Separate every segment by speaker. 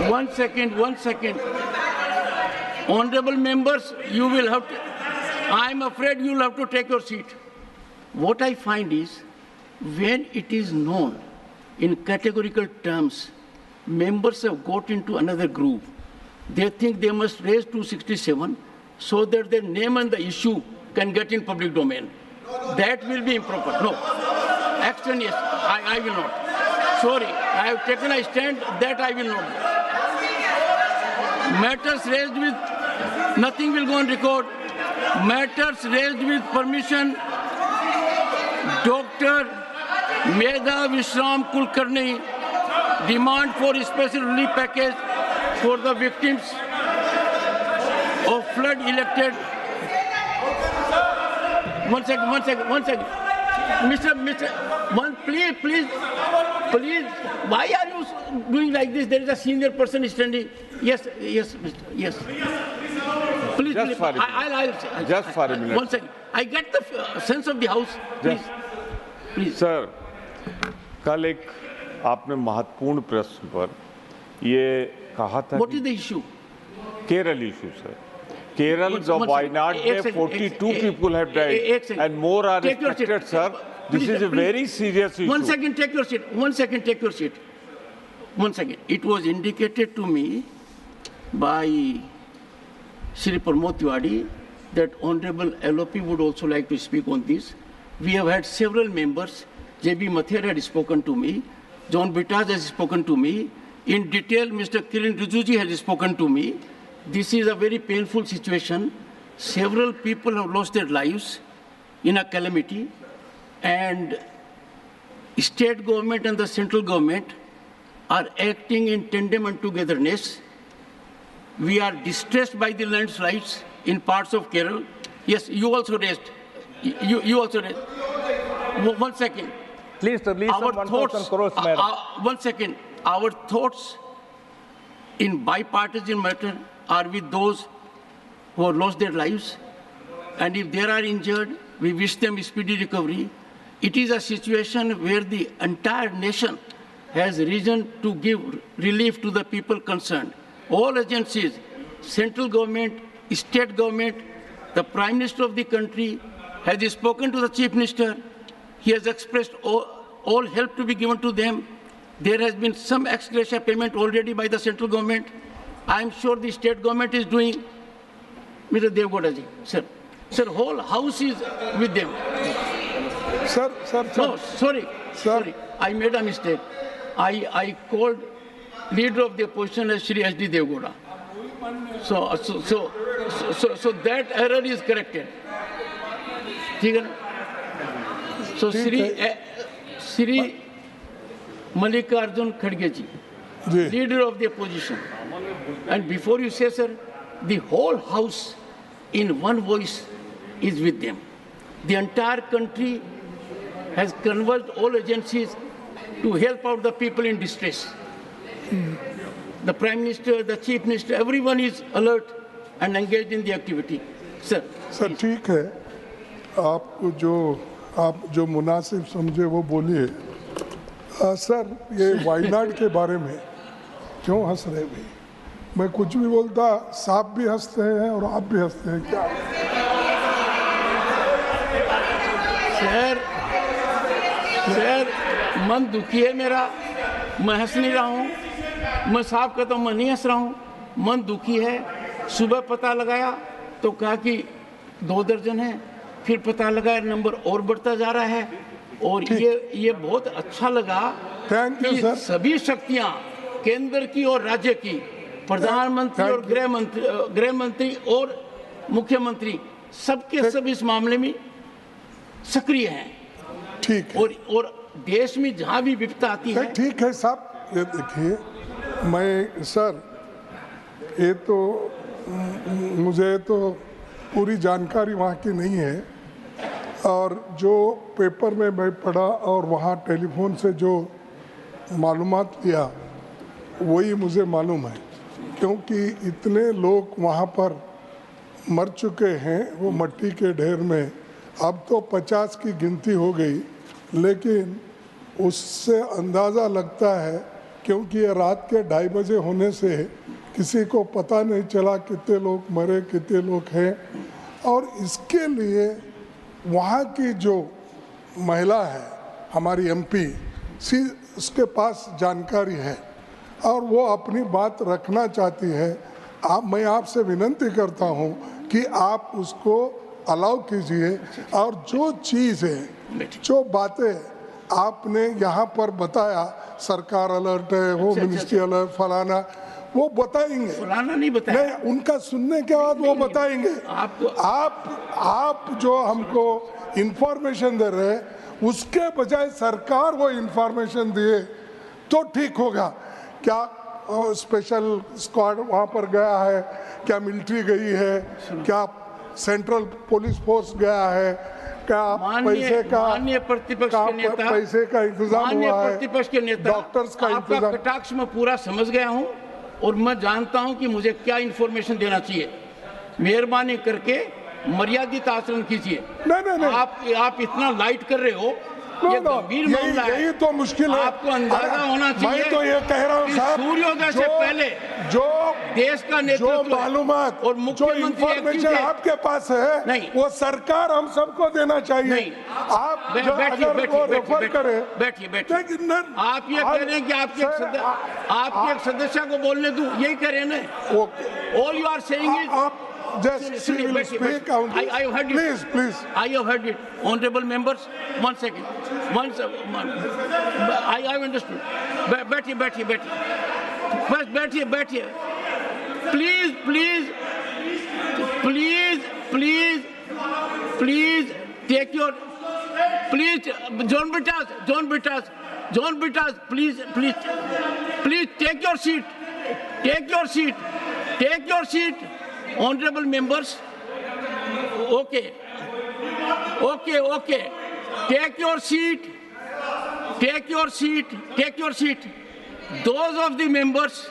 Speaker 1: One second, 1 second. Honorable members, you will have to, I'm afraid you will have to take your seat. What I find is, when it is known in categorical terms, members have got into another groove. They think they must raise 267 so that their name and the issue can get in public domain. That will be improper. No. Action, yes. I will not. Sorry, I have taken a stand that I will not. Matters raised with, nothing will go on record. Matters raised with permission, Dr. Medha Vishram Kulkarni, demand for a special relief package for the victims of flood elected. One second. Please. Why are you doing like this? There is a senior person standing. Yes, Mr. Yes. Please.
Speaker 2: Just for a minute.
Speaker 1: 1 second. I get the sense of the house. Please.
Speaker 2: Sir, कल एक आपने महत्वपूर्ण प्रश्न पर ये कहा था।
Speaker 1: What is the issue?
Speaker 2: Kerala issue, sir. Kerala of Wayanad, 42 people have died and more are affected, sir. This is a very serious issue.
Speaker 1: 1 second, take your seat. 1 second, take your seat. 1 second. It was indicated to me by Shri Pramod Tiwari that Honorable LOP would also like to speak on this. We have had several members. J.B. Mathur had spoken to me. John Bitas has spoken to me. In detail, Mr. Kiran Rijiju has spoken to me. This is a very painful situation. Several people have lost their lives in a calamity, and state government and the central government are acting in tandem and togetherness. We are distressed by the landslides in parts of Kerala. Yes, you also raised. You also raised. 1 second.
Speaker 3: Please release
Speaker 1: our
Speaker 3: 1,000 crores, madam.
Speaker 1: 1 second. Our thoughts in bipartisan matter are with those who have lost their lives. And if they are injured, we wish them speedy recovery. It is a situation where the entire nation has risen to give relief to the people concerned. All agencies, central government, state government, the Prime Minister of the country has spoken to the Chief Minister. He has expressed all help to be given to them. There has been some ex gratia payment already by the central government. I am sure the state government is doing. Mr. Devgowda ji, sir, whole house is with them.
Speaker 4: Sir.
Speaker 1: No, sorry, I made a mistake. I called leader of the opposition as Shri H.D. Devgowda. So that error is corrected. So Shri Mallikarjun Kharge ji, leader of the opposition. And before you say, sir, the whole house in one voice is with them. The entire country has converged all agencies to help out the people in distress. The Prime Minister, the Chief Minister, everyone is alert and engaged in the activity. Sir.
Speaker 4: Sir ठीक है, आप जो मुनासिब समझे वो बोलिए। Sir, ये वायनाड के बारे में क्यों हंस रहे भाई? मैं कुछ भी बोलता, सांप भी हंसते हैं और आप भी हंसते हैं क्या?
Speaker 1: सर, मन दुखी है मेरा, मैं हंस नहीं रहा हूँ। मैं साफ कहता हूँ, मैं नहीं हंस रहा हूँ। मन दुखी है। सुबह पता लगाया तो कहा कि 2 दर्जन है, फिर पता लगाया नंबर और बढ़ता जा रहा है। और ये बहुत अच्छा लगा कि सभी शक्तियाँ, केंद्र की और राज्य की, प्रधानमंत्री और गृह मंत्री और मुख्यमंत्री, सबके सब इस मामले में सक्रिय हैं।
Speaker 4: ठीक है।
Speaker 1: और देश में जहाँ भी विपदा आती है।
Speaker 4: ठीक है साहब, ये देखिए, मैं सर, ये तो मुझे तो पूरी जानकारी वहाँ की नहीं है, और जो पेपर में मैं पढ़ा और वहाँ टेलीफोन से जो मालूमात लिया वही मुझे मालूम है, क्योंकि इतने लोग वहाँ पर मर चुके हैं वो मट्टी के ढेर में। अब तो 50 की गिनती हो गई, लेकिन उससे अंदाज़ा लगता है क्योंकि ये रात के 2:30 बजे होने से किसी को पता नहीं चला कितने लोग मरे, कितने लोग हैं। और इसके लिए वहाँ की जो महिला है, हमारी एमपी, उसके पास जानकारी है और वो अपनी बात रखना चाहती है। मैं आपसे विनती करता हूँ कि आप उसको अलाउ कीजिए और जो चीज़ है, जो बातें आपने यहाँ पर बताया, सरकार अलर्ट है, होम मिनिस्ट्री अलर्ट, फलाना, वो बताएंगे।
Speaker 1: फलाना नहीं बताएंगे,
Speaker 4: नहीं, उनका सुनने के बाद वो बताएंगे। आप जो हमको इंफॉर्मेशन दे रहे हैं, उसके बजाय सरकार वो इंफॉर्मेशन दिए तो ठीक होगा। क्या स्पेशल स्क्वाड वहाँ पर गया है, क्या मिलिट्री गई है, क्या सेंट्रल पुलिस फोर्स गया है, क्या पैसे का इंतजाम हुआ है,
Speaker 1: प्रतिपक्ष के नेता,
Speaker 4: डॉक्टर्स का इंतजाम।
Speaker 1: आपका कटाक्ष में पूरा समझ गया हूँ और मैं जानता हूँ कि मुझे क्या इंफॉर्मेशन देना चाहिए। मेहरबानी करके मर्यादित आचरण कीजिए।
Speaker 4: नहीं,
Speaker 1: आप इतना लाइट कर रहे हो, ये गंभीर मामला है।
Speaker 4: यही तो मुश्किल है।
Speaker 1: आपको अंदाजा होना चाहिए।
Speaker 4: मैं तो ये कह रहा हूँ साहब,
Speaker 1: सूर्योदय से पहले
Speaker 4: जो
Speaker 1: देश का नेतृत्व,
Speaker 4: जो मालूमात
Speaker 1: और
Speaker 4: जो
Speaker 1: मुख्यमंत्री
Speaker 4: इंफॉर्मेशन आपके पास है,
Speaker 1: नहीं,
Speaker 4: वो सरकार हम सबको देना चाहिए।
Speaker 1: नहीं,
Speaker 4: आप अगर वो रेफर करें,
Speaker 1: बैठिए। आप ये कह रहे हैं कि आपके एक सदस्य को बोलने दूं, यही कह रहे हैं ना। All you are saying is,
Speaker 4: just she will speak.
Speaker 1: I have heard it.
Speaker 4: Please.
Speaker 1: I have heard it. Honorable members, one second. I have understood. बैठिए. बस बैठिए. Please take your. Please, John Britas, please take your seat. Take your seat. Honorable members, okay. Take your seat. Those of the members.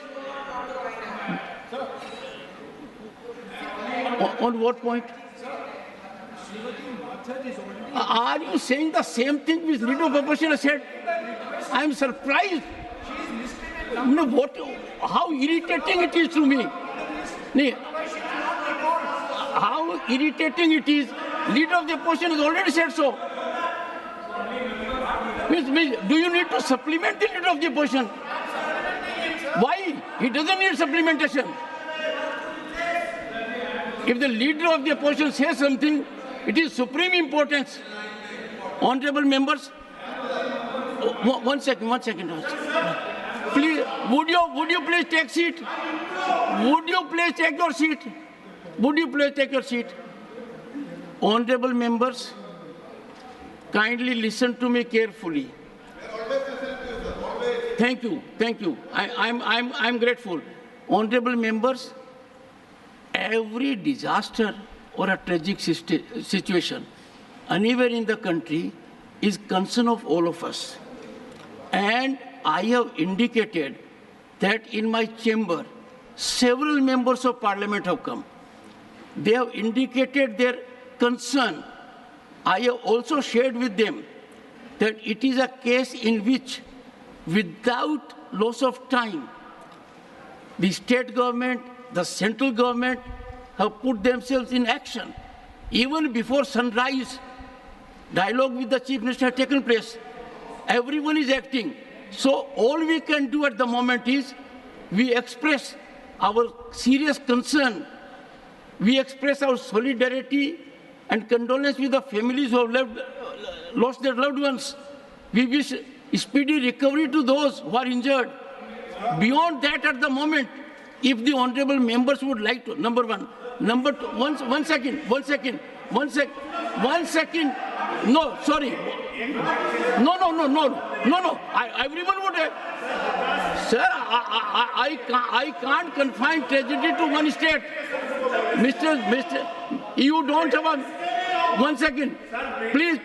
Speaker 1: On what point? Are you saying the same thing which Leader of Opposition has said? I am surprised. How irritating it is to me. How irritating it is. Leader of the opposition has already said so. Do you need to supplement the leader of the opposition? Why? He doesn't need supplementation. If the leader of the opposition says something, it is supreme importance. Honorable members, one second. Please, would you please take seat? Would you please take your seat? Honorable members, kindly listen to me carefully. Thank you. I'm grateful. Honorable members, every disaster or a tragic situation anywhere in the country is concern of all of us. And I have indicated that in my chamber, several members of parliament have come. They have indicated their concern. I have also shared with them that it is a case in which, without loss of time, the state government, the central government have put themselves in action. Even before sunrise, dialogue with the Chief Minister has taken place. Everyone is acting. So all we can do at the moment is we express our serious concern. We express our solidarity and condolence with the families who have lost their loved ones. We wish speedy recovery to those who are injured. Beyond that, at the moment, if the honorable members would like to, number one. Number two, one second. No, sorry. No. Everyone would have. Sir, I can't confine tragedy to one state. Mr. You don't have a. One second. Please.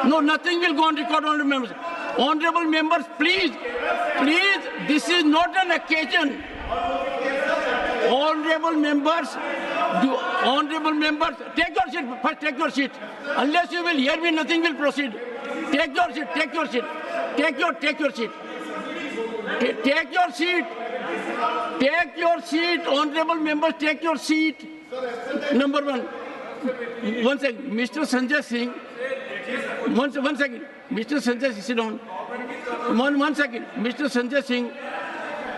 Speaker 1: No, nothing will go on record, honorable members. Honorable members, please. This is not an occasion. Honorable members, take your seat. First, take your seat. Unless you will hear me, nothing will proceed. Take your seat. Take your seat. Take your seat. Take your seat, honorable members, take your seat. Number one. One second, Mr. Sanjay Singh. One second, Mr. Sanjay Singh, sit down. One second, Mr. Sanjay Singh,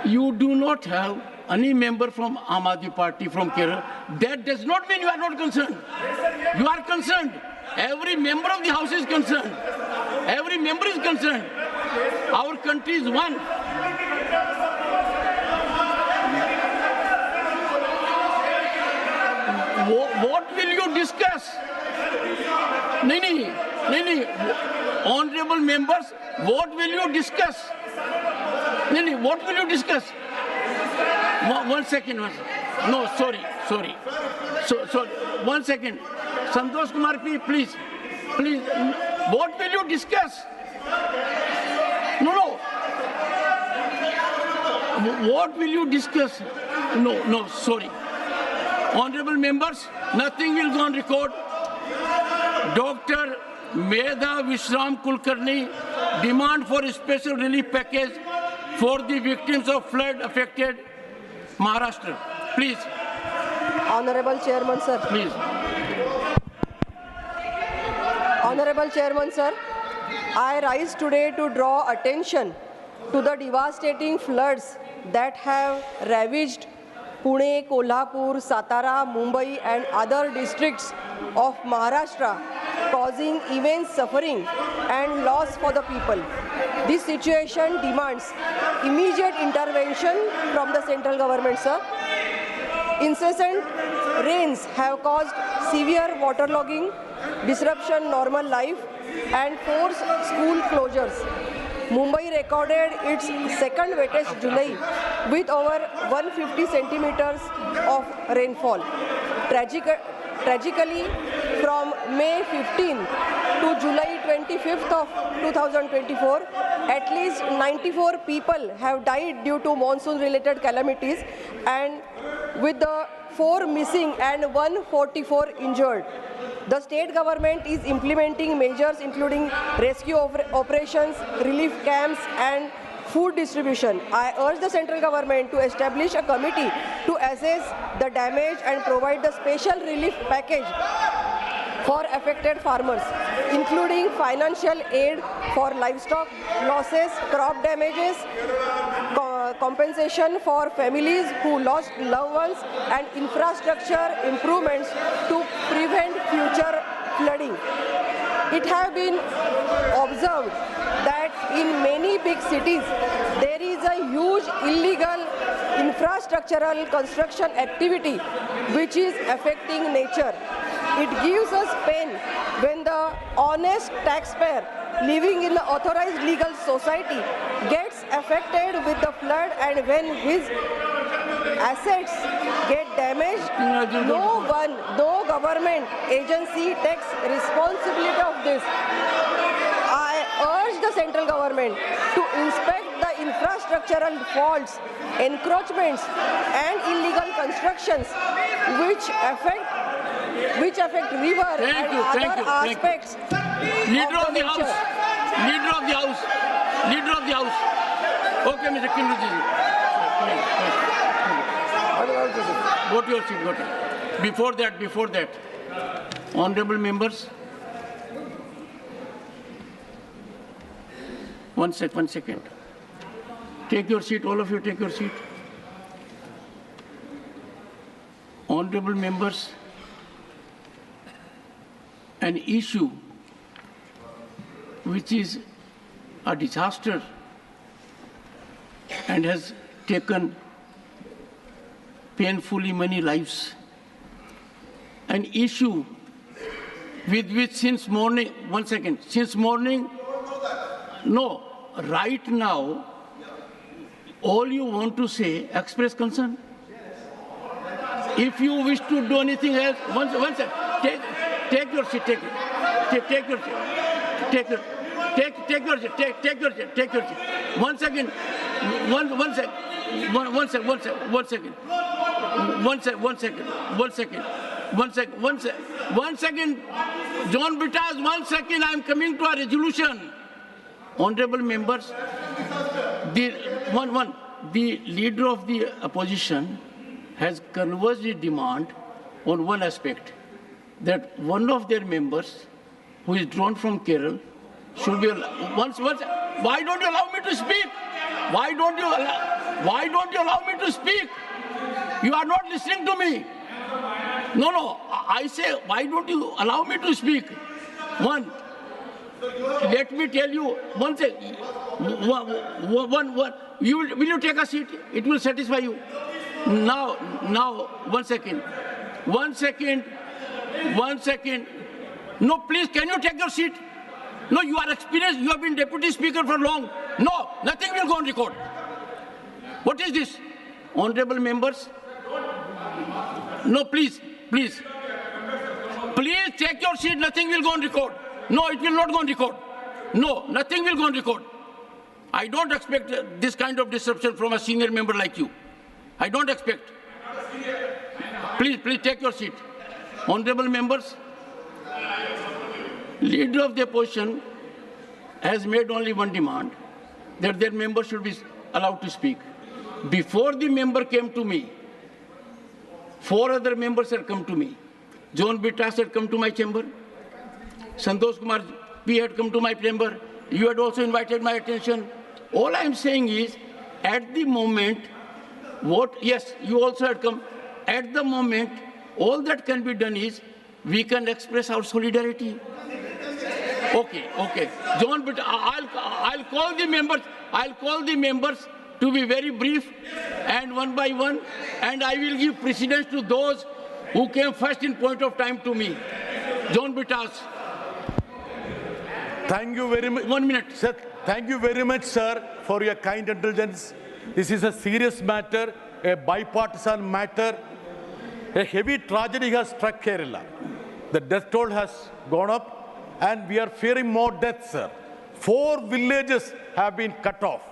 Speaker 1: you do not have any member from Aam Aadmi Party from Kerala. That does not mean you are not concerned. You are concerned. Every member of the House is concerned. Every member is concerned. Our country is one. What will you discuss? No. Honorable members, what will you discuss? No, what will you discuss? One second. No, sorry. So, one second. Santosh Kumar, please. What will you discuss? No. What will you discuss? No, sorry. Honorable members, nothing will go on record. Dr. Medha Vishram Kulkarni demand for a special relief package for the victims of flood affected Maharashtra. Please.
Speaker 5: Honorable Chairman, sir.
Speaker 1: Please.
Speaker 5: Honorable Chairman, sir, I rise today to draw attention to the devastating floods that have ravaged Pune, Kolhapur, Satara, Mumbai and other districts of Maharashtra, causing immense suffering and loss for the people. This situation demands immediate intervention from the central government, sir. Incessant rains have caused severe waterlogging, disruption normal life and forced school closures. Mumbai recorded its second wettest July with over 150 centimeters of rainfall. Tragically, from May 15 to July 25th of 2024, at least 94 people have died due to monsoon-related calamities, and with the 4 missing and 144 injured. The state government is implementing measures including rescue operations, relief camps and food distribution. I urge the central government to establish a committee to assess the damage and provide the special relief package for affected farmers, including financial aid for livestock losses, crop damages, compensation for families who lost loved ones, and infrastructure improvements to prevent future flooding. It has been observed that in many big cities there is a huge illegal infrastructural construction activity which is affecting nature. It gives us pain when the honest taxpayer living in the authorized legal society gets affected with the flood, and when his assets get damaged, no government agency takes responsibility of this. I urge the central government to inspect the infrastructural faults, encroachments and illegal constructions which affect river and other aspects.
Speaker 1: Leader of the House. Okay, Mr. Kinruji. Go to your seat. Before that, honorable members. One second. Take your seat, all of you take your seat. Honorable members, an issue which is a disaster and has taken painfully many lives. An issue with which since morning, right now, all you want to say, express concern. If you wish to do anything else, one second, take your seat, take your seat. One second. John Britas, 1 second, I am coming to a resolution. Honorable members, The leader of the opposition has converged the demand on one aspect, that one of their members, who is drawn from Kerala, should be why don't you allow me to speak? Why don't you allow me to speak? You are not listening to me. No, I say, why don't you allow me to speak? Let me tell you one thing. Will you take a seat? It will satisfy you. Now, 1 second. 1 second. 1 second. No, please, can you take your seat? No, you are experienced. You have been deputy speaker for long. No, nothing will go on record. What is this? Honorable members? No, please. Please take your seat. Nothing will go on record. No, it will not go on record. No, nothing will go on record. I don't expect this kind of disruption from a senior member like you. I don't expect. Please take your seat. Honorable members, leader of the opposition has made only one demand, that their member should be allowed to speak. Before the member came to me, 4 other members had come to me. John Bittas had come to my chamber. Santosh Kumar P had come to my chamber. You had also invited my attention. All I am saying is, at the moment, yes, you also had come. At the moment, all that can be done is, we can express our solidarity. Okay. John Bittas, I'll call the members. I'll call the members to be very brief and one by one, and I will give precedence to those who came first in point of time to me. John Bittas.
Speaker 6: Thank you very much.
Speaker 1: 1 minute.
Speaker 6: Sir, thank you very much, sir, for your kind indulgence. This is a serious matter, a bipartisan matter. A heavy tragedy has struck Kerala. The death toll has gone up, and we are fearing more deaths, sir. 4 villages have been cut off,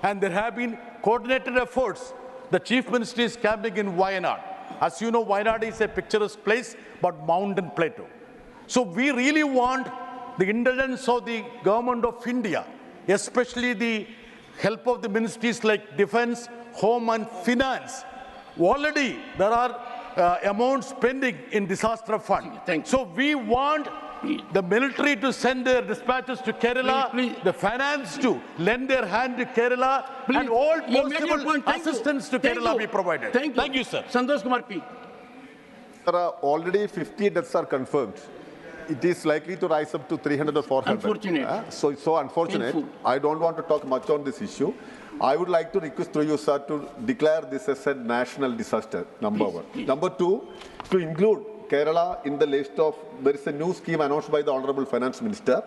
Speaker 6: and there have been coordinated efforts. The Chief Minister is camping in Wayanad. As you know, Wayanad is a picturesque place, but mountain plateau. So we really want the indulgence of the government of India, especially the help of the ministries like Defense, Home and Finance. Already there are amounts pending in disaster fund. So we want the military to send their dispatches to Kerala, the finance to lend their hand to Kerala, and all possible assistance to Kerala be provided.
Speaker 1: Thank you, sir. Santosh Kumar P.
Speaker 7: There are already 50 deaths are confirmed. It is likely to rise up to 300 or 400.
Speaker 1: Unfortunate.
Speaker 7: So it's so unfortunate.
Speaker 1: Painful.
Speaker 7: I don't want to talk much on this issue. I would like to request through you, sir, to declare this as a national disaster, number one. Number 2, to include Kerala in the list of, there is a new scheme announced by the Honorable Finance Minister.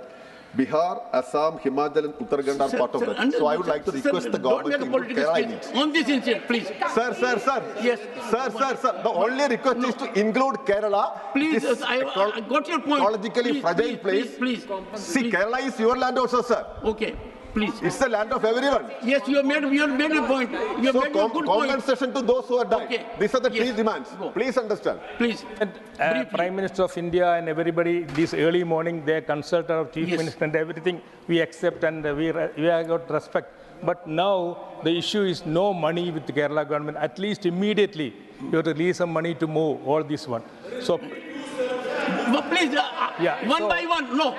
Speaker 7: Bihar, Assam, Himachal and Uttarakhand are part of that. So I would like to request the government to include Kerala in it.
Speaker 1: On this incident, please.
Speaker 7: Sir.
Speaker 1: Yes.
Speaker 7: Sir. The only request is to include Kerala.
Speaker 1: Please, I got your point.
Speaker 7: Ecologically fragile place.
Speaker 1: Please.
Speaker 7: See, Kerala is your land also, sir.
Speaker 1: Okay. Please.
Speaker 7: It's the land of everyone.
Speaker 1: Yes, you have made a point. You have made a good point.
Speaker 7: Compensation to those who have died.
Speaker 1: Okay.
Speaker 7: These are the 3 demands. Please understand.
Speaker 1: Please.
Speaker 3: Prime Minister of India and everybody, this early morning, they consulted our Chief Minister and everything. We accept and we have got respect. But now the issue is no money with the Kerala government. At least immediately, you have to release some money to move all this one. So,
Speaker 1: but please, one by one. No.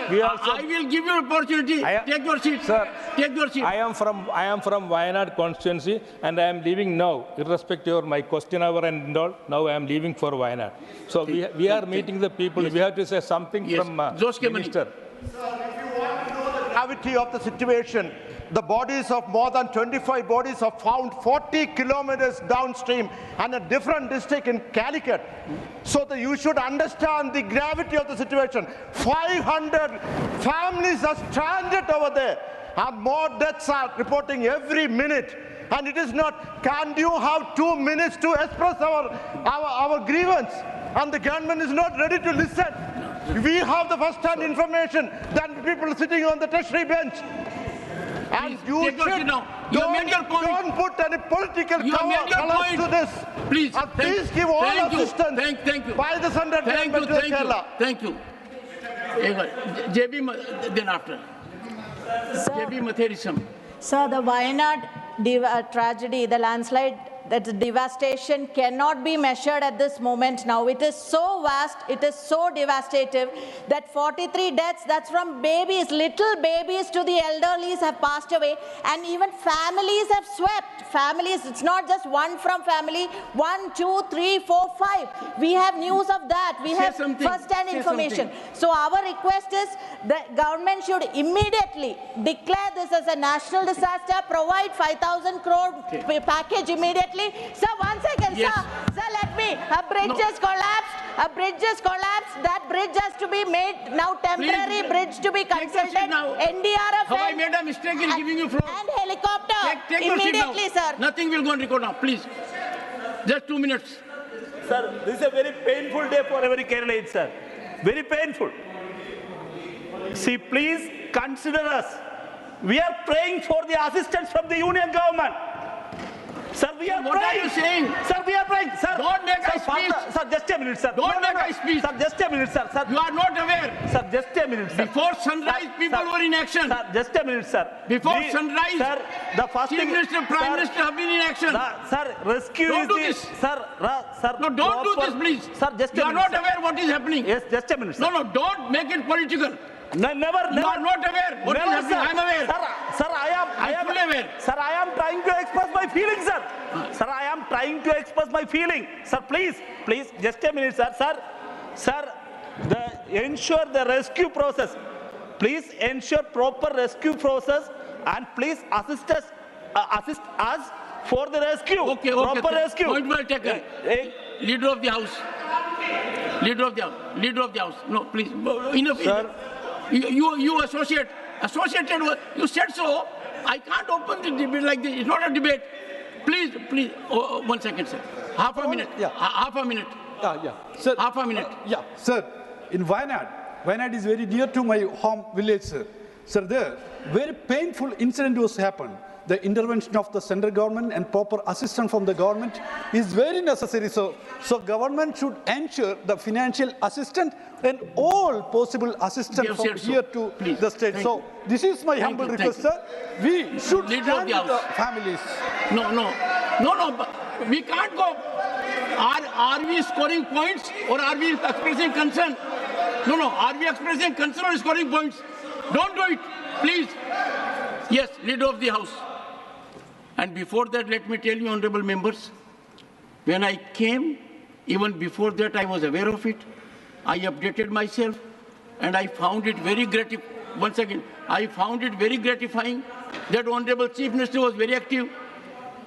Speaker 1: I will give you opportunity. Take your seat. Sir, take your seat.
Speaker 3: I am from Wayanad constituency, and I am leaving now, irrespective of my question hour and all. Now I am leaving for Wayanad. So we are meeting the people. We have to say something from Minister.
Speaker 8: Gravity of the situation. The bodies of more than 25 bodies are found 40 kilometers downstream and a different district in Calicut. So you should understand the gravity of the situation. 500 families are stranded over there, and more deaths are reporting every minute. And it is not, can you have 2 minutes to express our grievance? And the government is not ready to listen. We have the first-hand information than people sitting on the tertiary bench. And you should don't put any political colors to this.
Speaker 1: Please,
Speaker 8: and please give all assistance
Speaker 1: thank you.
Speaker 8: by the Central Government to Kerala.
Speaker 1: Thank you. JB, then after. JB Matherism.
Speaker 9: Sir, the Wayanad tragedy, the landslide, that devastation cannot be measured at this moment now. It is so vast, it is so devastating that 43 deaths, that's from babies, little babies to the elderly have passed away, and even families have swept. Families, it's not just one from family, 1, 2, 3, 4, 5. We have news of that. We have first-hand information. So our request is the government should immediately declare this as a national disaster, provide 5,000 crore package immediately. Sir, 1 second,
Speaker 1: yes.
Speaker 9: Sir, let me. A bridge has collapsed. A bridge has collapsed. That bridge has to be made now temporary. Please, bridge to be consulted. NDRF.
Speaker 1: Have I made a mistake in giving you floor?
Speaker 9: And helicopter.
Speaker 1: Take
Speaker 9: immediately, sir.
Speaker 1: Nothing will go on record now. Please. Just 2 minutes.
Speaker 10: Sir, this is a very painful day for every Kerala, sir. Very painful. See, please consider us. We are praying for the assistance from the union government. Sir, we are
Speaker 1: what
Speaker 10: praying.
Speaker 1: What are you saying?
Speaker 10: Sir, we are praying. Sir,
Speaker 1: don't make a speech.
Speaker 10: Sir, just a minute, sir.
Speaker 1: Don't make a speech.
Speaker 10: Sir, just a minute, sir.
Speaker 1: You are not aware.
Speaker 10: Sir, just a minute, sir.
Speaker 1: Before sunrise, people were in action.
Speaker 10: Sir, just a minute, sir.
Speaker 1: Before sunrise,
Speaker 10: sir, the first
Speaker 1: Chief Minister, Prime Minister have been in action.
Speaker 10: Sir, rescue
Speaker 1: don't
Speaker 10: is
Speaker 1: do
Speaker 10: the...
Speaker 1: this.
Speaker 10: Sir,
Speaker 1: no, don't do this, please.
Speaker 10: Sir, just a minute.
Speaker 1: You are not aware what is happening.
Speaker 10: Yes, just a minute, sir.
Speaker 1: No, don't make it political.
Speaker 10: No, never.
Speaker 1: You are not aware what is happening. I am aware.
Speaker 10: Sir, I am
Speaker 1: fully aware.
Speaker 10: Sir, I am trying to express my feelings, sir. Sir, I am trying to express my feeling. Sir, please, just a minute, sir. Sir, ensure the rescue process. Please ensure proper rescue process and please assist us for the rescue.
Speaker 1: Okay.
Speaker 10: Proper rescue.
Speaker 1: Point well taken. Leader of the House. Leader of the House. No, please. Enough.
Speaker 10: Sir.
Speaker 1: You associated with, you said so. I can't open the debate like this. It's not a debate. Please. 1 second, sir. Half a minute.
Speaker 11: Yeah.
Speaker 1: Half a minute.
Speaker 11: Yeah. Sir,
Speaker 1: half a minute.
Speaker 11: Yeah. Sir, in Wayanad is very near to my home village, sir. Sir, there, very painful incident was happened. The intervention of the central government and proper assistance from the government is very necessary. So government should ensure the financial assistance and all possible assistance from here to the state. So this is my humble request, sir. We should stand with the families.
Speaker 1: No. We can't go. Are we scoring points or are we expressing concern? No. Are we expressing concern or scoring points? Don't do it, please. Yes, Leader of the House. And before that, let me tell you, honorable members, when I came, even before that, I was aware of it. I updated myself, and I found it very gratifying. Once again, I found it very gratifying that Honorable Chief Minister was very active.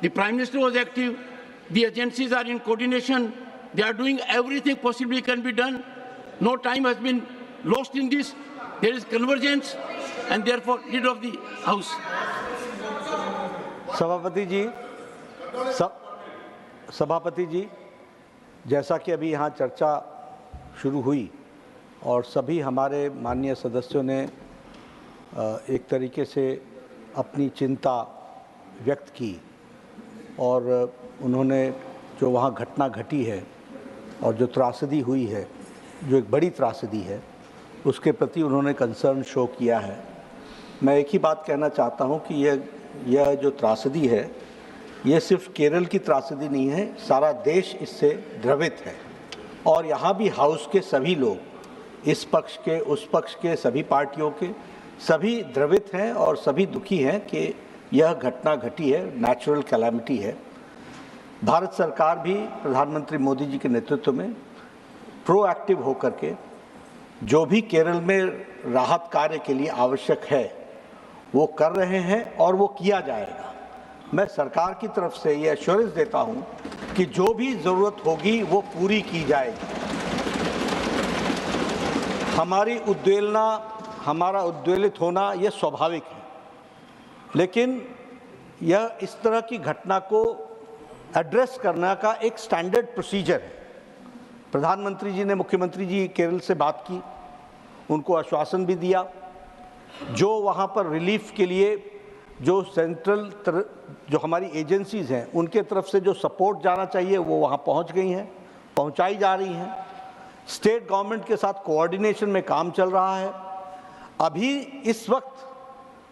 Speaker 1: The Prime Minister was active. The agencies are in coordination. They are doing everything possibly can be done. No time has been lost in this. There is convergence, and therefore, Leader of the House.
Speaker 12: सभापति जी, जैसा कि अभी यहाँ चर्चा शुरू हुई और सभी हमारे माननीय सदस्यों ने एक तरीके से अपनी चिंता व्यक्त की और उन्होंने जो वहाँ घटना घटी है और जो त्रासदी हुई है, जो एक बड़ी त्रासदी है, उसके प्रति उन्होंने कंसर्न शो किया है। मैं एक ही बात कहना चाहता हूँ कि यह जो त्रासदी है, ये सिर्फ केरल की त्रासदी नहीं है, सारा देश इससे द्रवित है। और यहाँ भी हाउस के सभी लोग, इस पक्ष के, उस पक्ष के, सभी पार्टियों के, सभी द्रवित हैं और सभी दुखी हैं कि यह घटना घटी है, नेचुरल कैलामिटी है। भारत सरकार भी प्रधानमंत्री मोदी जी के नेतृत्व में प्रोएक्टिव होकर के जो भी केरल में राहत कार्य के लिए आवश्यक है वो कर रहे हैं और वो किया जाएगा। मैं सरकार की तरफ से ये एश्योरेंस देता हूं कि जो भी ज़रूरत होगी वो पूरी की जाएगी। हमारी उद्वेलना, हमारा उद्वेलित होना ये स्वाभाविक है, लेकिन यह इस तरह की घटना को एड्रेस करने का एक स्टैंडर्ड प्रोसीजर है। प्रधानमंत्री जी ने मुख्यमंत्री जी केरल से बात की, उनको आश्वासन भी दिया। जो वहाँ पर रिलीफ के लिए जो सेंट्रल जो हमारी एजेंसीज हैं उनके तरफ से जो सपोर्ट जाना चाहिए वो वहाँ पहुँच गई हैं, पहुँचाई जा रही हैं। स्टेट गवर्नमेंट के साथ कोऑर्डिनेशन में काम चल रहा है। अभी इस वक्त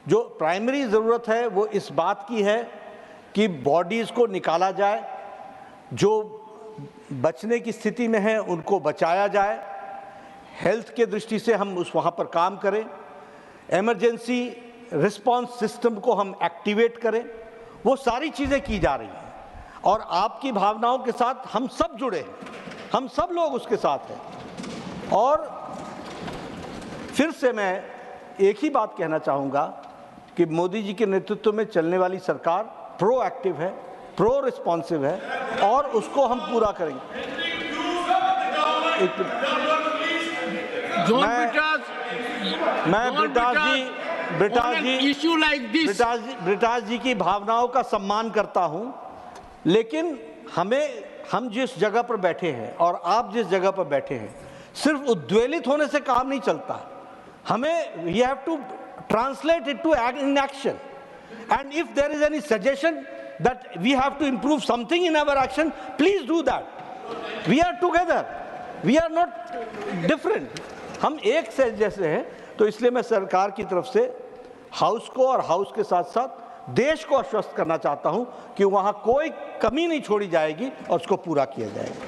Speaker 12: जो प्राइमरी ज़रूरत है वो इस बात की है कि बॉडीज़ को निकाला जाए, जो बचने की स्थिति में है उनको बचाया जाए, हेल्थ के दृष्टि से हम वहाँ पर काम करें, इमरजेंसी रिस्पांस सिस्टम को हम एक्टिवेट करें, वो सारी चीज़ें की जा रही हैं और आपकी भावनाओं के साथ हम सब जुड़े हैं, हम सब लोग उसके साथ हैं। और फिर से मैं एक ही बात कहना चाहूँगा कि मोदी जी के नेतृत्व में चलने वाली सरकार प्रोएक्टिव है, प्रो रिस्पॉन्सिव है और उसको हम पूरा करेंगे। मैं ब्रिटास जी की भावनाओं का सम्मान करता हूं, लेकिन हम जिस जगह पर बैठे हैं और आप जिस जगह पर बैठे हैं, सिर्फ उद्वेलित होने से काम नहीं चलता। हमें we have to translate it to in action, and if there is any suggestion that we have to improve something in our action, please do that. We are together, we are not different. हम एक से जैसे हैं, तो इसलिए मैं सरकार की तरफ से हाउस को और हाउस के साथ साथ देश को आश्वस्त करना चाहता हूं कि वहां कोई कमी नहीं छोड़ी जाएगी और उसको पूरा किया जाएगा।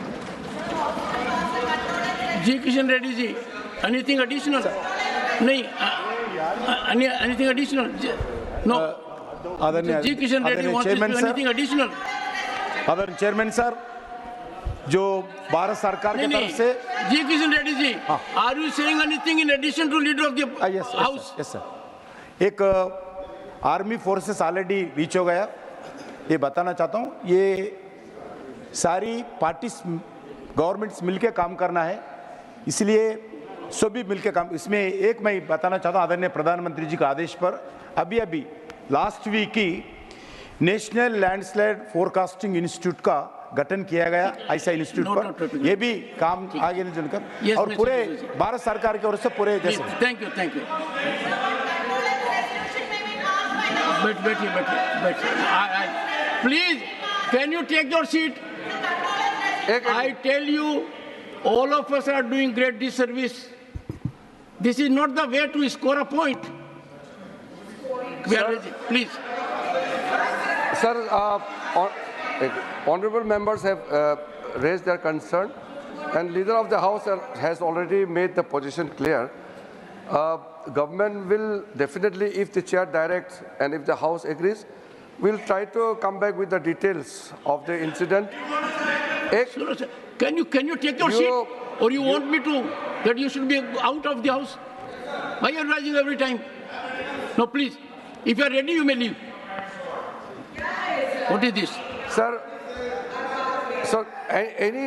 Speaker 1: G Kishan Reddy ji, anything additional? नहीं, anything additional? No. G Kishan Reddy wants to do anything additional?
Speaker 13: आदरणीय चेयरमैन सर, जो भारत सरकार की तरफ से
Speaker 1: G Kishan Reddy ji, are you saying anything in addition to leader of the house?
Speaker 13: Yes sir. एक आर्मी फोर्सेस ऑलरेडी रीच हो गया, ये बताना चाहता हूँ। ये सारी पार्टीज गवर्नमेंट्स मिलके काम करना है, इसलिए सभी मिलके काम। इसमें एक मैं बताना चाहता हूँ, आदरणीय प्रधानमंत्री जी के आदेश पर अभी लास्ट वीक ही नेशनल लैंडस्लाइड फोरकास्टिंग इंस्टीट्यूट का गठन किया गया, ऐसा इंस्टीट्यूट पर ये भी काम आगे चलकर और पूरे भारत सरकार की ओर से पूरे जैसे।
Speaker 1: थैंक यू बैठिए please, can you take your seat? I tell you, all of us are doing great disservice. This is not the way to score a point. Please.
Speaker 14: Sir, honorable members have raised their concern, and leader of the house has already made the position clear. Government will definitely, if the chair directs and if the house agrees, will try to come back with the details of the incident.
Speaker 1: Can you take your seat, or you want me to that you should be out of the house? Why are you rising every time? No, please. If you are ready, you may leave. What is this,
Speaker 14: sir? So any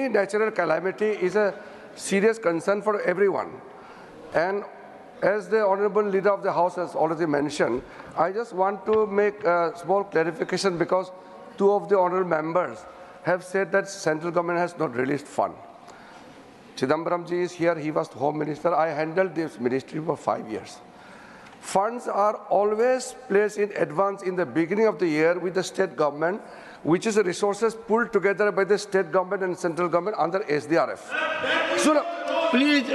Speaker 14: natural calamity is a serious concern for everyone, and as the honorable leader of the house has already mentioned, I just want to make a small clarification, because two of the honorable members have said that central government has not released fund. Chidambaram ji is here, he was home minister. I handled this ministry for 5 years. Funds are always placed in advance in the beginning of the year with the state government, which is the resources pulled together by the state government and central government under SDRF. So,
Speaker 1: please,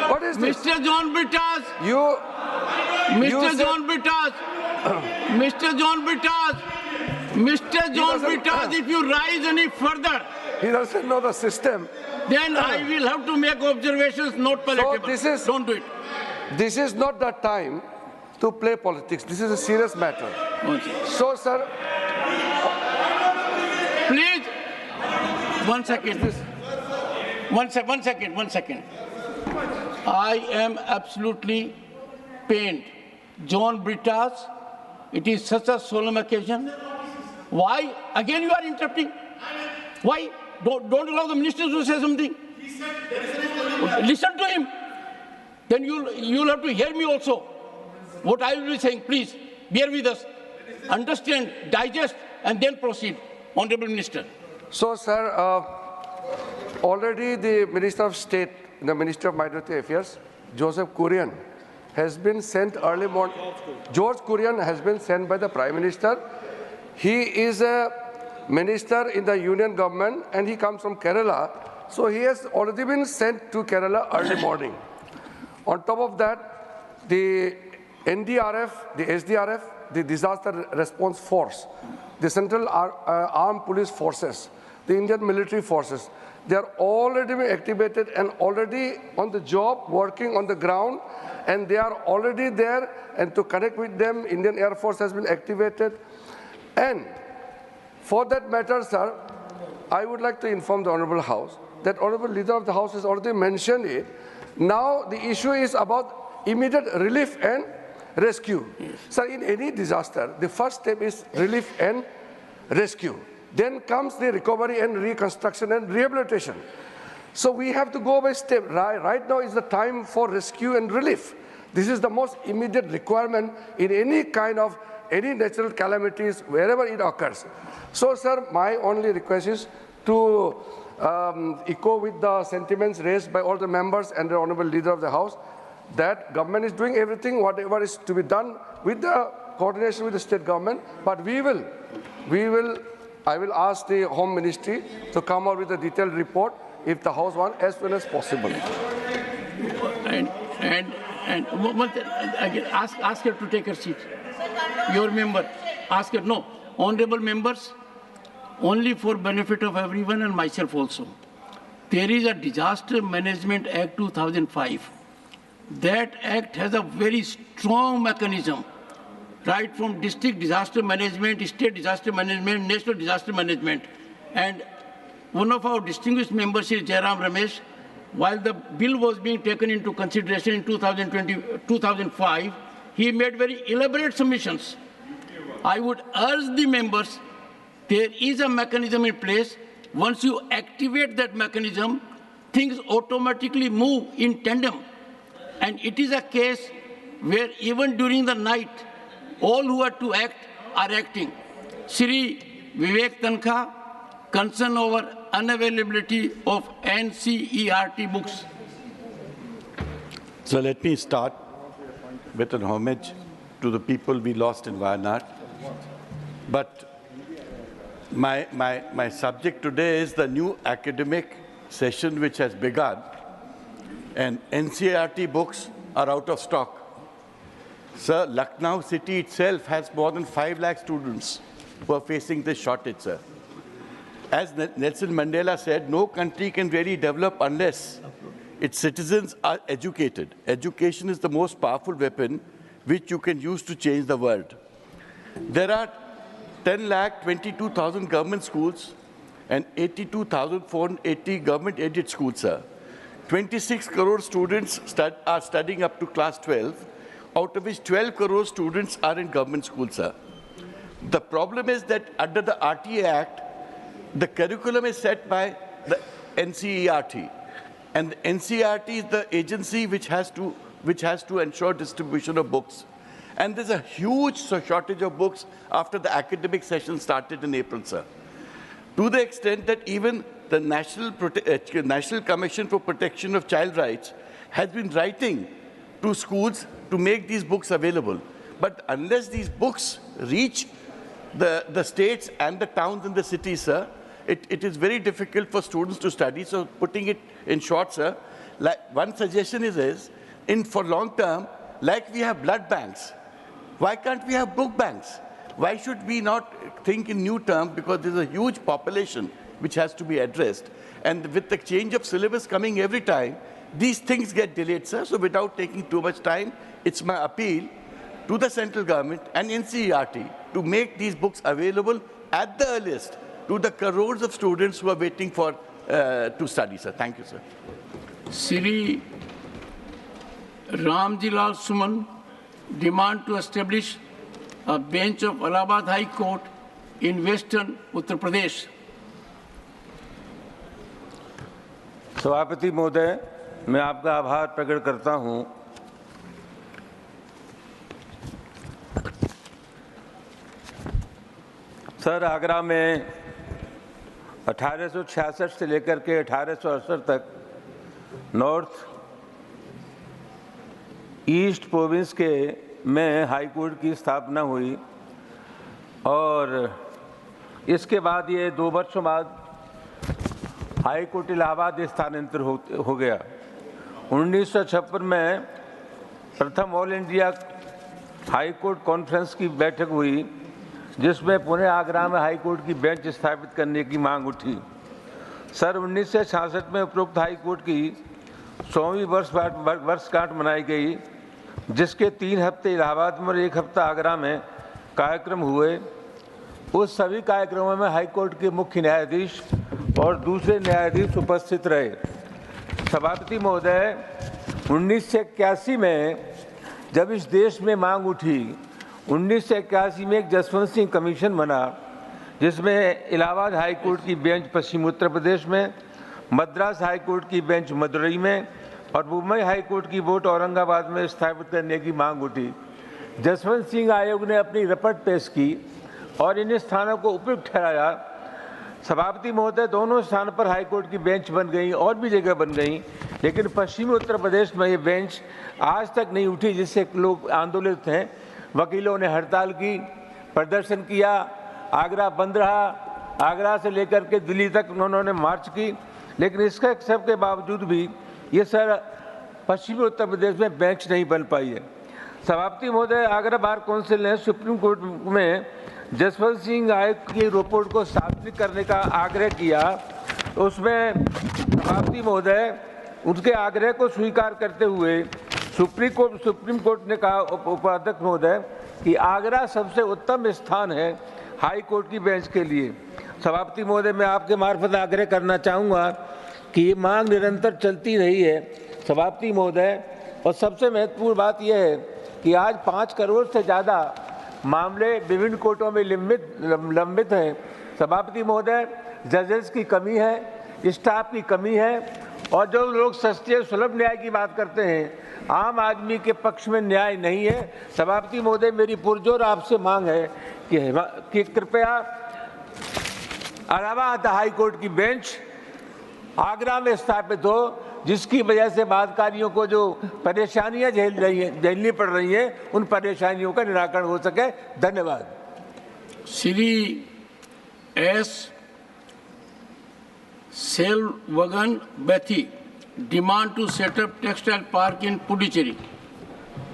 Speaker 14: what is this?
Speaker 1: Mr. John Brittas, Mr. John Brittas, if you rise any further,
Speaker 14: he doesn't know the system.
Speaker 1: Then I will have to make observations not palatable.
Speaker 14: So
Speaker 1: don't do it.
Speaker 14: This is not the time to play politics. This is a serious matter.
Speaker 1: Okay.
Speaker 14: So, sir,
Speaker 1: please, one second. One second. I am absolutely pained. John Brittas, it is such a solemn occasion. Why? Again, you are interrupting. Why? Don't allow the minister to say something. Listen to him. Then you'll have to hear me also. What I will be saying, please, bear with us. Understand, digest, and then proceed. Honorable Minister.
Speaker 14: So, sir, already the Minister of State, the Minister of Minority Affairs, Joseph Kurian, has been sent early morning. George Kurian has been sent by the Prime Minister. He is a minister in the union government and he comes from Kerala. So he has already been sent to Kerala early morning. On top of that, the NDRF, the SDRF, the Disaster Response Force, the Central Armed Police Forces, the Indian military forces, they are already been activated and already on the job, working on the ground, and they are already there, and to connect with them, Indian Air Force has been activated. And for that matter, sir, I would like to inform the Honorable House that Honorable Leader of the House has already mentioned it. Now the issue is about immediate relief and rescue. Sir, in any disaster, the first step is relief and rescue. Then comes the recovery and reconstruction and rehabilitation. So we have to go by step. Right now is the time for rescue and relief. This is the most immediate requirement in any kind of any natural calamities, wherever it occurs. So, sir, my only request is to echo with the sentiments raised by all the members and the Honorable Leader of the House that government is doing everything, whatever is to be done with the coordination with the state government, but I will ask the Home Ministry to come out with a detailed report if the House wants as soon as possible.
Speaker 1: And again, ask her to take her seat. Your member, ask her. No, honorable members, only for benefit of everyone and myself also. There is a Disaster Management Act 2005. That act has a very strong mechanism, right from district disaster management, state disaster management, national disaster management. And one of our distinguished members is Jairam Ramesh. While the bill was being taken into consideration in 2005, he made very elaborate submissions. I would urge the members, there is a mechanism in place. Once you activate that mechanism, things automatically move in tandem. And it is a case where even during the night, all who are to act are acting. Shri Vivek Tankha, concern over unavailability of NCERT books.
Speaker 15: So let me start with an homage to the people we lost in Wayanad. But my subject today is the new academic session which has begun, and NCERT books are out of stock. Sir, Lucknow city itself has more than 5 lakh students who are facing this shortage, sir. As Nelson Mandela said, no country can really develop unless its citizens are educated. Education is the most powerful weapon which you can use to change the world. There are 10,22,000 government schools and 82,480 government-aided schools, sir. 26 crore students are studying up to class 12, out of which 12 crore students are in government schools, sir. The problem is that under the RTA Act, the curriculum is set by the NCERT, and the NCERT is the agency which has to ensure distribution of books. And there's a huge shortage of books after the academic session started in April, sir. To the extent that even the National Commission for Protection of Child Rights has been writing to schools to make these books available. But unless these books reach the states and the towns and the cities, sir, it is very difficult for students to study. So putting it in short, sir, like one suggestion is for long term, like we have blood banks, why can't we have book banks? Why should we not think in new terms? Because there's a huge population which has to be addressed. And with the change of syllabus coming every time, these things get delayed, sir. So without taking too much time, it's my appeal to the central government and NCERT to make these books available at the earliest to the crores of students who are waiting for to study, sir. Thank you, sir.
Speaker 1: Shri Ramjilal Suman demand to establish a bench of Allahabad High Court in Western Uttar Pradesh.
Speaker 16: सभापति महोदय, मैं आपका आभार प्रकट करता हूं। Sir, Agra में 1866 से लेकर के 1868 तक नॉर्थ ईस्ट प्रोविंस के में हाई कोर्ट की स्थापना हुई और इसके बाद ये 2 वर्षों बाद हाई कोर्ट इलाहाबाद स्थानांतरित हो गया। 1956 में प्रथम all India high court conference की बैठक हुई, जिसमें पुणे आगरा में हाई कोर्ट की बेंच स्थापित करने की मांग उठी। सर 1966 में उपरोक्त हाई कोर्ट की 100वीं वर्षगांठ मनाई गई, जिसके 3 हफ्ते इलाहाबाद में और 1 हफ्ता आगरा में कार्यक्रम हुए। उस सभी कार्यक्रमों में हाई कोर्ट के मुख्य न्यायाधीश और दूसरे न्यायाधीश उपस्थित रहे। सभापति महोदय, 1981 में जब इस देश में मांग उठी, 1981 में एक जसवंत सिंह कमीशन बना, जिसमें इलाहाबाद हाई कोर्ट की बेंच पश्चिमी उत्तर प्रदेश में, मद्रास हाई कोर्ट की बेंच मदुरई में और मुंबई हाई कोर्ट की बेंच औरंगाबाद में स्थापित करने की मांग उठी। जसवंत सिंह आयोग ने अपनी रिपोर्ट पेश की और इन स्थानों को उपयुक्त ठहराया। सभापति महोदय, दोनों स्थान पर हाई कोर्ट की बेंच बन गई और भी जगह बन गई, लेकिन पश्चिमी उत्तर प्रदेश में ये बेंच आज तक नहीं उठी, जिससे लोग आंदोलित हैं। वकीलों ने हड़ताल की, प्रदर्शन किया, आगरा बंद रहा, आगरा से लेकर के दिल्ली तक उन्होंने मार्च की, लेकिन इसके सब के बावजूद भी ये सर पश्चिमी उत्तर प्रदेश में बेंच नहीं बन पाई है। सभापति महोदय, आगरा बार काउंसिल ने सुप्रीम कोर्ट में जसवंत सिंह आयोग की रिपोर्ट को सार्वजनिक करने का आग्रह किया। उसमें सभापति महोदय, उनके आग्रह को स्वीकार करते हुए सुप्रीम कोर्ट ने कहा, उपाध्यक्ष महोदय, कि आगरा सबसे उत्तम स्थान है हाई कोर्ट की बेंच के लिए। सभापति महोदय, मैं आपके मार्फत आग्रह करना चाहूँगा कि ये मांग निरंतर चलती रही है। सभापति महोदय, और सबसे महत्वपूर्ण बात यह है कि आज 5 करोड़ से ज़्यादा मामले विभिन्न कोर्टों में लंबित हैं। सभापति महोदय, जजेस की कमी है, स्टाफ की कमी है, और जो लोग सस्ते सुलभ न्याय की बात करते हैं, आम आदमी के पक्ष में न्याय नहीं है। सभापति महोदय, मेरी पुरजोर आपसे मांग है कि कृपया इलाहाबाद हाई कोर्ट की बेंच आगरा में स्थापित हो, जिसकी वजह से बादकारियों को जो परेशानियां झेलनी पड़ रही हैं, उन परेशानियों का निराकरण हो सके। धन्यवाद।
Speaker 1: Shri S Selvagan Bethy, demand to set up textile park in Puducherry.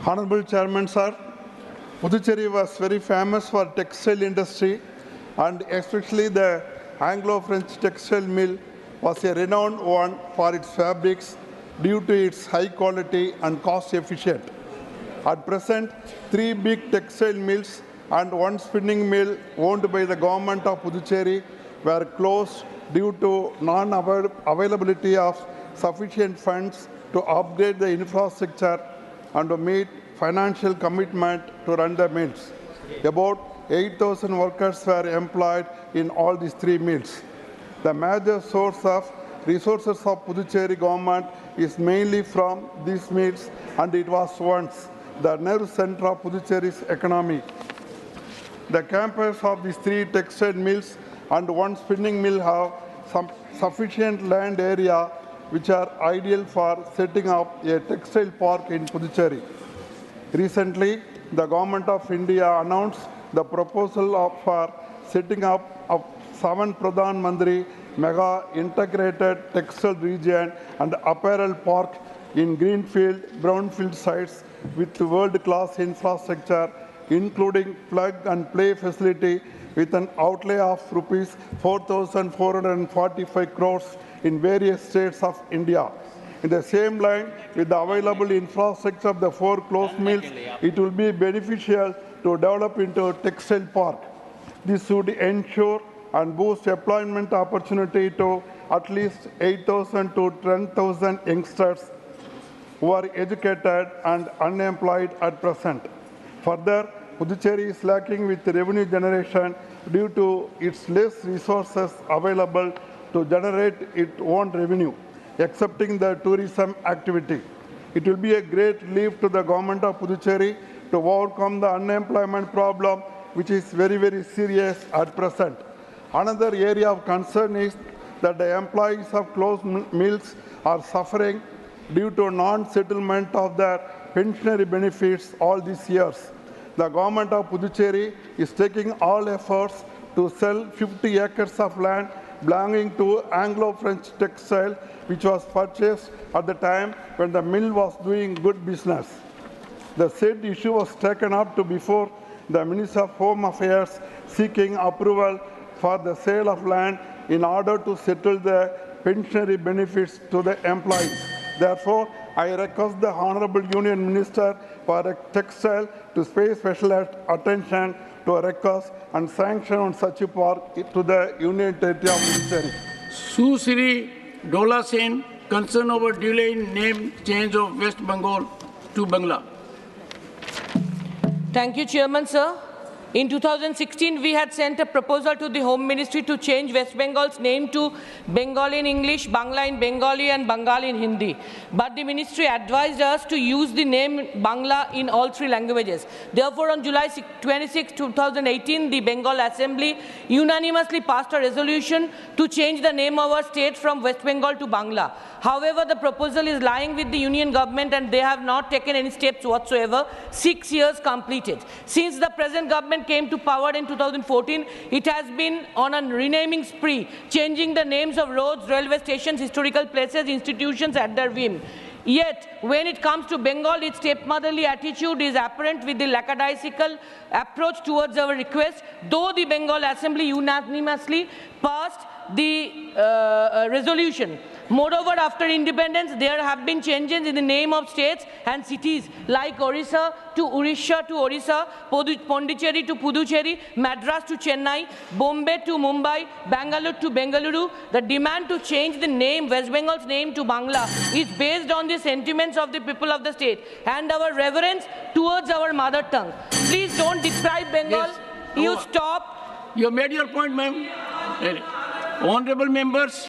Speaker 17: Honorable Chairman, sir, Puducherry was very famous for textile industry, and especially the Anglo-French textile mill was a renowned one for its fabrics due to its high quality and cost efficient. At present, 3 big textile mills and 1 spinning mill owned by the government of Puducherry were closed due to non-availability of sufficient funds to upgrade the infrastructure and to meet financial commitment to run the mills. About 8,000 workers were employed in all these 3 mills. The major source of resources of Puducherry government is mainly from these mills, and it was once the nerve center of Puducherry's economy. The campus of these 3 textile mills and 1 spinning mill have some sufficient land area which are ideal for setting up a textile park in Puducherry. Recently, the Government of India announced the proposal for setting up a 7 Pradhan Mantri Mega Integrated Textile Region and Apparel Park in greenfield, brownfield sites with world-class infrastructure, including plug-and-play facility with an outlay of rupees 4,445 crores in various states of India. In the same line, with the available infrastructure of the 4 closed mills, it will be beneficial to develop into a textile park. This would ensure and boost employment opportunity to at least 8,000 to 10,000 youngsters who are educated and unemployed at present. Further, Puducherry is lacking with revenue generation due to its less resources available to generate its own revenue, excepting the tourism activity. It will be a great relief to the government of Puducherry to overcome the unemployment problem, which is very, very serious at present. Another area of concern is that the employees of closed mills are suffering due to non-settlement of their pensionary benefits all these years. The government of Puducherry is taking all efforts to sell 50 acres of land belonging to Anglo-French Textile, which was purchased at the time when the mill was doing good business. The said issue was taken up to before the Minister of Home Affairs seeking approval for the sale of land in order to settle the pensionary benefits to the employees. Therefore, I request the Honorable Union Minister for Textile to pay special attention to a request and sanction on such a park to the Union Territory of Puducherry.
Speaker 1: Susri Dola Sen, concern over delay in name change of West Bengal to Bangla.
Speaker 18: Thank you, Chairman, sir. In 2016, we had sent a proposal to the Home Ministry to change West Bengal's name to Bengali in English, Bangla in Bengali, and Bengali in Hindi. But the Ministry advised us to use the name Bangla in all three languages. Therefore, on July 26, 2018, the Bengal Assembly unanimously passed a resolution to change the name of our state from West Bengal to Bangla. However, the proposal is lying with the Union government and they have not taken any steps whatsoever. 6 years completed. Since the present government came to power in 2014, it has been on a renaming spree, changing the names of roads, railway stations, historical places, institutions at their whim. Yet, when it comes to Bengal, its stepmotherly attitude is apparent with the lackadaisical approach towards our request, though the Bengal Assembly unanimously passed the resolution. Moreover, after independence, there have been changes in the name of states and cities like Orissa to Odisha to Orissa, Pondicherry to Puducherry, Madras to Chennai, Bombay to Mumbai, Bangalore to Bengaluru. The demand to change the name, West Bengal's name to Bangla, is based on the sentiments of the people of the state and our reverence towards our mother tongue. Please don't describe Bengal.
Speaker 1: Yes.
Speaker 18: You stop.
Speaker 1: You made your point, ma'am. Honorable members.